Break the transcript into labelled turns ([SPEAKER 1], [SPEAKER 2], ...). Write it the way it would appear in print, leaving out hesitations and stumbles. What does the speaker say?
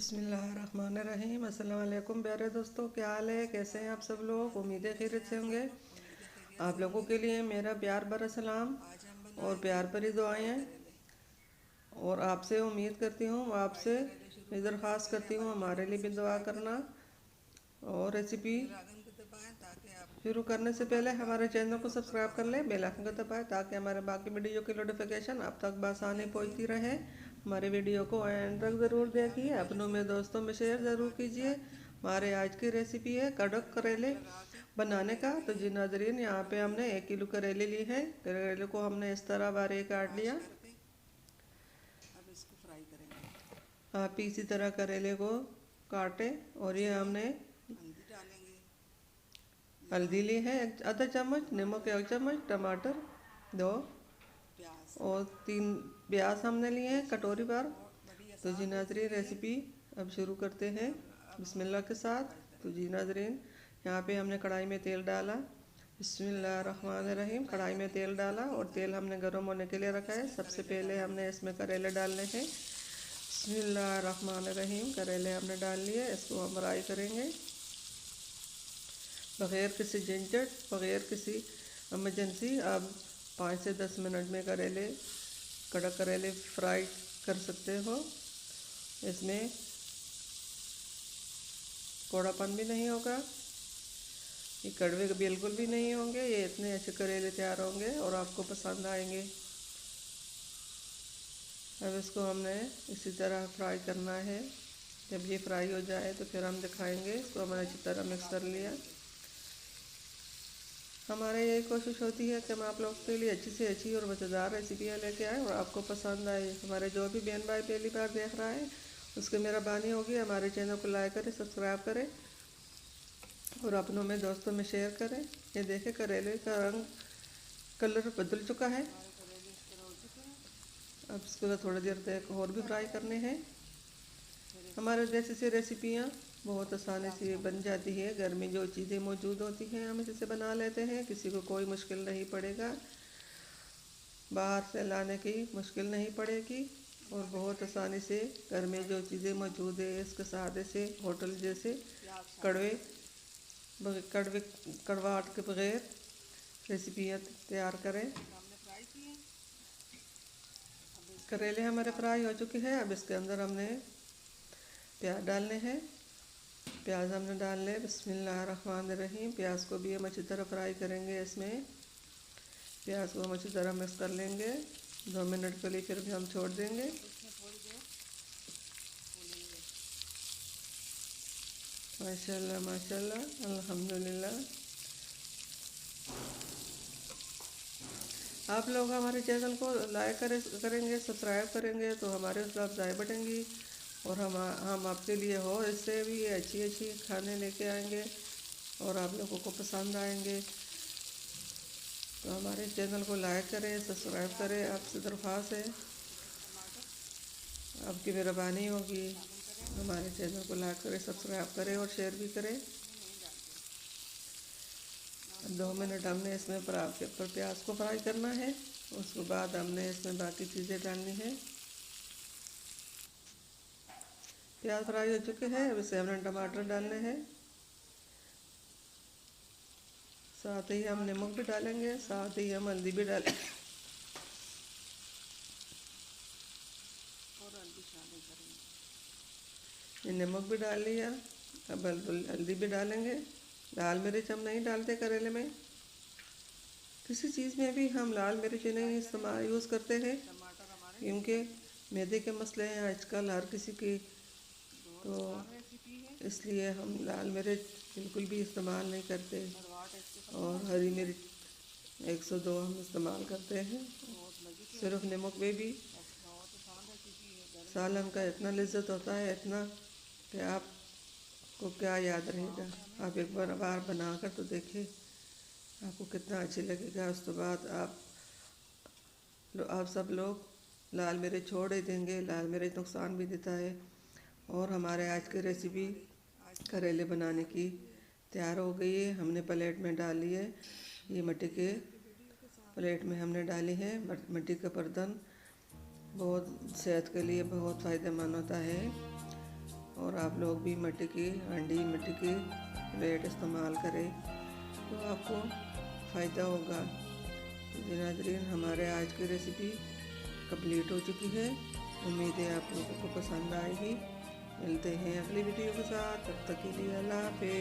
[SPEAKER 1] बिस्मिल्लाहिर्रहमानिर्रहीम। अस्सलाम वालेकुम प्यारे दोस्तों, क्या हाल है? कैसे हैं आप सब लोग? उम्मीदें खैरियत से होंगे। आप लोगों के लिए मेरा प्यार भरा सलाम और प्यार भरी दुआएं हैं। और आपसे उम्मीद करती हूँ, आपसे मैं दरख्वास्त करती हूँ हमारे लिए भी दुआ करना। और रेसिपी शुरू करने से पहले हमारे चैनल को सब्सक्राइब कर लें, बेल आइकन को दबाएं ताकि हमारे बाकी वीडियो की नोटिफिकेशन आप तक बआसानी पहुंचती रहे। हमारे वीडियो को एंड तक ज़रूर देखिए, अपनों में दोस्तों में शेयर ज़रूर कीजिए। हमारे आज की रेसिपी है कड़क करेले बनाने का। तो जी नाजरीन, यहाँ पे हमने 1 किलो करेले लिए हैं। करेले को हमने इस तरह बारीक काट लिया। आप इसी तरह करेले को काटें। और ये हमने हल्दी ली है आधा चम्मच, नमक 1 चम्मच, टमाटर 2 और 3 प्याज हमने लिए हैं कटोरी भर। तो जी नाजरीन, रेसिपी अब शुरू करते हैं बिस्मिल्लाह के साथ। तो जी नाजरीन, यहाँ पे हमने कढ़ाई में तेल डाला। बिस्मिल्लाहिर्रहमानिर्रहीम। कढ़ाई में तेल डाला और तेल हमने गर्म होने के लिए रखा है। सबसे पहले हमने इसमें करेले डालने हैं। बिस्मिल्लाहिर्रहमानिर्रहीम। करेले हमने डाल लिए, इसको हम फ्राई करेंगे बग़ैर किसी झंझट, बग़ैर किसी इमरजेंसी। अब 5 से 10 मिनट में करेले कड़क करेले फ्राई कर सकते हो। इसमें कौड़ापन भी नहीं होगा, ये कड़वे बिल्कुल भी नहीं होंगे। ये इतने अच्छे करेले तैयार होंगे और आपको पसंद आएंगे। अब इसको हमने इसी तरह फ्राई करना है। जब ये फ्राई हो जाए तो फिर हम दिखाएंगे। इसको हमने अच्छी तरह मिक्स कर लिया। हमारे यही कोशिश होती है कि हम आप लोगों के लिए अच्छी से अच्छी और मज़ेदार रेसिपियाँ लेके आएँ और आपको पसंद आए। हमारे जो भी बहन भाई पहली बार देख रहा है उसकी मेहरबानी होगी, हमारे चैनल को लाइक करें, सब्सक्राइब करें और अपनों में दोस्तों में शेयर करें। ये देखें, करेले का रंग कलर बदल चुका है। अब इसको थोड़ी देर तक और भी फ्राई करने हैं। हमारे जैसी सी रेसिपियाँ बहुत आसानी से बन जाती है। घर में जो चीज़ें मौजूद होती हैं हम इसे बना लेते हैं, किसी को कोई मुश्किल नहीं पड़ेगा, बाहर से लाने की मुश्किल नहीं पड़ेगी। और बहुत आसानी से घर में जो चीज़ें मौजूद है इसके सहारे से होटल जैसे कड़वे कड़वे कड़वाहट के बगैर रेसिपियाँ तैयार करें। करेले हमारे फ्राई हो चुके हैं। अब इसके अंदर हमने प्याज डालने हैं। प्याज हमने डाल ले। बिस्मिल्लाहिर्रहमानिर्रहीम। प्याज को भी हम अच्छी तरह फ्राई करेंगे। इसमें प्याज को हम अच्छी तरह मिक्स कर लेंगे। 2 मिनट के लिए फिर भी हम छोड़ देंगे। माशाल्लाह माशाल्लाह, अल्हम्दुलिल्लाह। आप लोग हमारे चैनल को लाइक करेंगे, सब्सक्राइब करेंगे तो हमारे हौसला अफजाई बढ़ेंगी और हम आपके लिए हो इससे भी अच्छी अच्छी खाने लेके आएंगे और आप लोगों को पसंद आएंगे। तो हमारे चैनल को लाइक करें, सब्सक्राइब करें, आपसे दरख्वास्त है, आपकी मेहरबानी होगी। हमारे चैनल को लाइक करें, सब्सक्राइब करें और शेयर भी करें। 2 मिनट हमने इसमें प्याज को फ्राई करना है। उसके बाद हमने इसमें बाकी चीज़ें डालनी है। प्याज फ्राई हो चुके हैं। अब इसे हमने टमाटर डालने हैं, साथ ही हम नमक भी डालेंगे, साथ ही हम हल्दी भी डालेंगे। ये नमक भी डाल लिया। अब हल्दी भी डालेंगे। लाल मिर्च हम नहीं डालते करेले में, किसी चीज़ में भी हम लाल मिर्च नहीं इस्तेमाल यूज़ करते हैं क्योंकि मैदे के मसले हैं आजकल हर किसी के। तो इसलिए हम लाल मिर्च बिल्कुल भी इस्तेमाल नहीं करते और हरी मिर्च 102 हम इस्तेमाल करते हैं। सिर्फ नमक में भी सालन का इतना लज्जत होता है, इतना कि आपको क्या याद रहेगा। आप एक बार बना कर तो देखिए, आपको कितना अच्छी लगेगा। उसके बाद आप सब लोग लाल मिर्च छोड़ ही देंगे। लाल मिर्च नुकसान भी देता है। और हमारे आज की रेसिपी करेले बनाने की तैयार हो गई है। हमने प्लेट में डाली है, ये मिट्टी के प्लेट में हमने डाली है। मिट्टी का बर्तन बहुत सेहत के लिए बहुत फ़ायदेमंद होता है और आप लोग भी मिट्टी की हांडी, मिट्टी की प्लेट इस्तेमाल करें तो आपको फ़ायदा होगा। जी नाज़रीन, हमारे आज की रेसिपी कंप्लीट हो चुकी है। उम्मीद है आप लोगों को पसंद आएगी। मिलते हैं अगली वीडियो के साथ, तब तक के लिए अल्लाह हाफ़िज़।